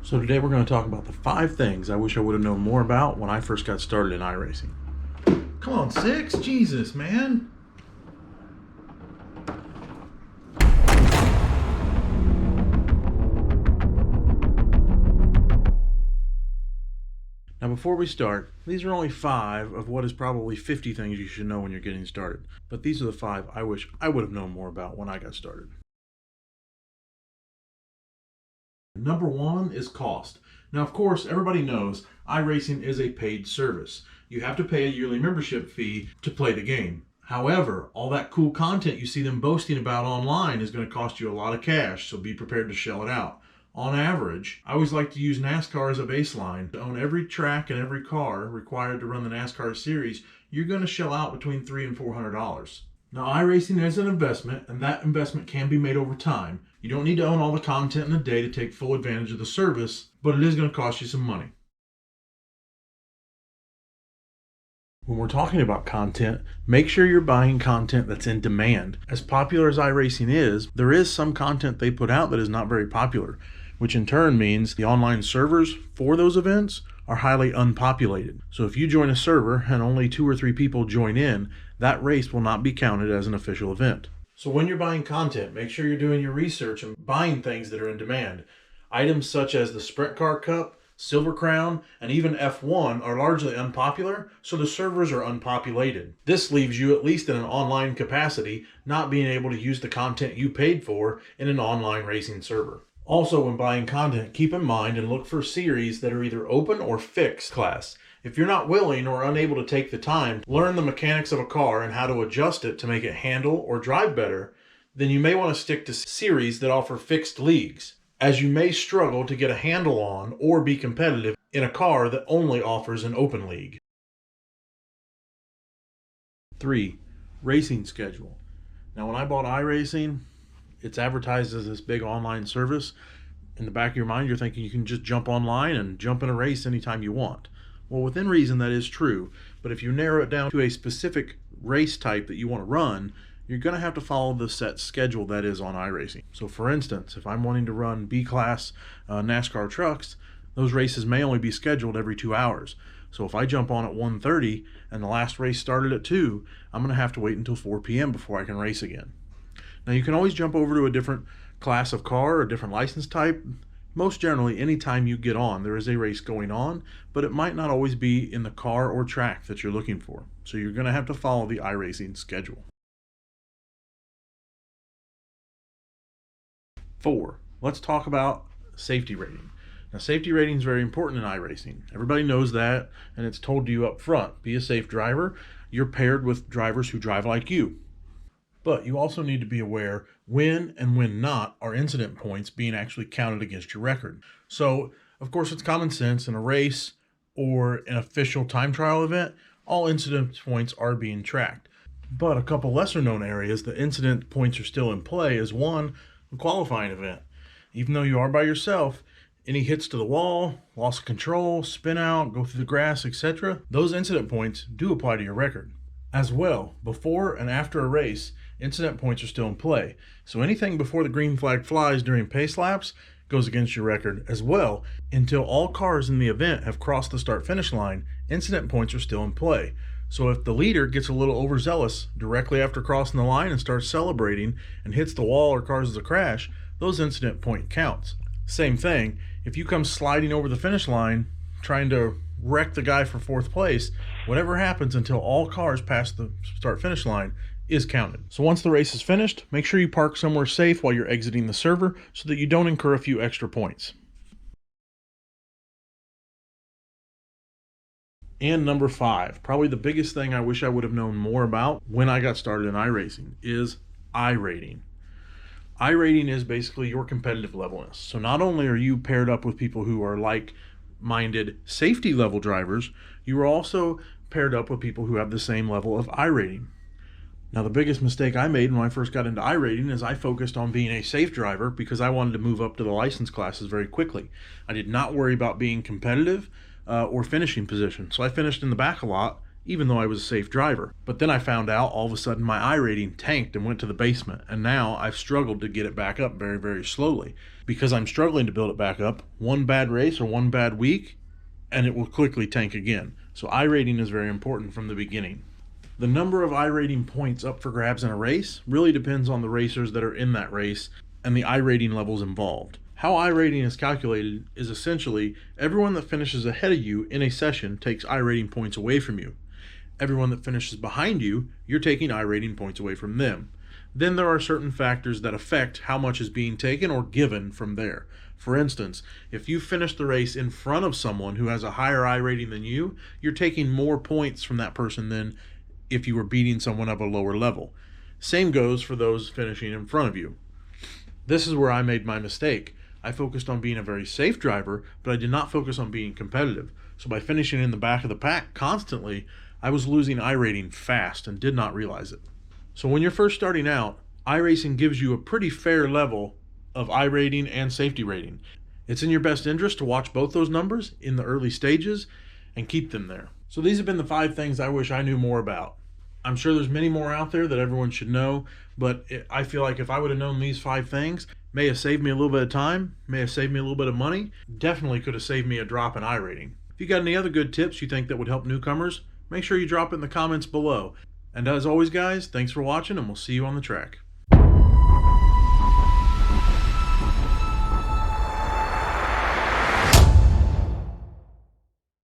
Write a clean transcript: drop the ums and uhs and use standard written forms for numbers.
So today we're going to talk about the 5 things I wish I would have known more about when I first got started in iRacing. Come on, 6? Jesus, man. Now before we start, these are only 5 of what is probably 50 things you should know when you're getting started. But these are the 5 I wish I would have known more about when I got started. Number 1 is cost. Now, of course, everybody knows iRacing is a paid service. You have to pay a yearly membership fee to play the game. However, all that cool content you see them boasting about online is going to cost you a lot of cash, so be prepared to shell it out. On average, I always like to use NASCAR as a baseline. To own every track and every car required to run the NASCAR series, you're going to shell out between $300 and $400. Now, iRacing is an investment, and that investment can be made over time. You don't need to own all the content in a day to take full advantage of the service, but it is going to cost you some money. When we're talking about content, make sure you're buying content that's in demand. As popular as iRacing is, there is some content they put out that is not very popular, which in turn means the online servers for those events are highly unpopulated. So if you join a server and only 2 or 3 people join in, that race will not be counted as an official event. So when you're buying content, make sure you're doing your research and buying things that are in demand. Items such as the Sprint Car Cup, Silver Crown, and even F1 are largely unpopular, so the servers are unpopulated. This leaves you, at least in an online capacity, not being able to use the content you paid for in an online racing server. Also, when buying content, keep in mind and look for series that are either open or fixed class. If you're not willing or unable to take the time to learn the mechanics of a car and how to adjust it to make it handle or drive better, then you may want to stick to series that offer fixed leagues, as you may struggle to get a handle on or be competitive in a car that only offers an open league. 3. Racing schedule. Now, when I bought iRacing, it's advertised as this big online service. In the back of your mind, you're thinking you can just jump online and jump in a race anytime you want. Well, within reason, that is true, but if you narrow it down to a specific race type that you want to run, you're going to have to follow the set schedule that is on iRacing. So for instance, if I'm wanting to run B-class NASCAR trucks, those races may only be scheduled every 2 hours. So if I jump on at 1:30 and the last race started at 2, I'm going to have to wait until 4 p.m. before I can race again. Now you can always jump over to a different class of car or a different license type. Most generally, anytime you get on, there is a race going on, but it might not always be in the car or track that you're looking for. So you're going to have to follow the iRacing schedule. 4. Let's talk about safety rating. Now, safety rating is very important in iRacing. Everybody knows that, and it's told to you up front. Be a safe driver. You're paired with drivers who drive like you. But you also need to be aware when and when not are incident points being actually counted against your record. So, of course, it's common sense in a race or an official time trial event, all incident points are being tracked. But a couple lesser known areas that incident points are still in play is 1, a qualifying event. Even though you are by yourself, any hits to the wall, loss of control, spin out, go through the grass, etc., those incident points do apply to your record. As well, before and after a race, incident points are still in play. So anything before the green flag flies during pace laps goes against your record as well. Until all cars in the event have crossed the start-finish line, incident points are still in play. So if the leader gets a little overzealous directly after crossing the line and starts celebrating and hits the wall or causes a crash, those incident point counts. Same thing, if you come sliding over the finish line trying to wreck the guy for 4th place, whatever happens until all cars pass the start-finish line is counted. So once the race is finished, make sure you park somewhere safe while you're exiting the server so that you don't incur a few extra points. And number 5, probably the biggest thing I wish I would have known more about when I got started in iRacing is iRating. iRating is basically your competitive levelness. So not only are you paired up with people who are like-minded safety level drivers, you are also paired up with people who have the same level of iRating. Now, the biggest mistake I made when I first got into iRating is I focused on being a safe driver because I wanted to move up to the license classes very quickly. I did not worry about being competitive or finishing position. So I finished in the back a lot, even though I was a safe driver. But then I found out all of a sudden my iRating tanked and went to the basement, and now I've struggled to get it back up very, very slowly. Because I'm struggling to build it back up, one bad race or one bad week, and it will quickly tank again. So iRating is very important from the beginning. The number of iRating points up for grabs in a race really depends on the racers that are in that race and the iRating levels involved. How iRating is calculated is essentially everyone that finishes ahead of you in a session takes iRating points away from you. Everyone that finishes behind you, you're taking iRating points away from them. Then there are certain factors that affect how much is being taken or given from there. For instance, if you finish the race in front of someone who has a higher iRating than you, you're taking more points from that person than if you were beating someone of a lower level. Same goes for those finishing in front of you. This is where I made my mistake. I focused on being a very safe driver, but I did not focus on being competitive. So by finishing in the back of the pack constantly, I was losing iRating fast and did not realize it. So when you're first starting out, iRacing gives you a pretty fair level of iRating and safety rating. It's in your best interest to watch both those numbers in the early stages and keep them there. So these have been the 5 things I wish I knew more about. I'm sure there's many more out there that everyone should know, but I feel like if I would have known these 5 things, may have saved me a little bit of time, may have saved me a little bit of money, definitely could have saved me a drop in iRating. If you got any other good tips you think that would help newcomers, make sure you drop it in the comments below. And as always, guys, thanks for watching, and we'll see you on the track.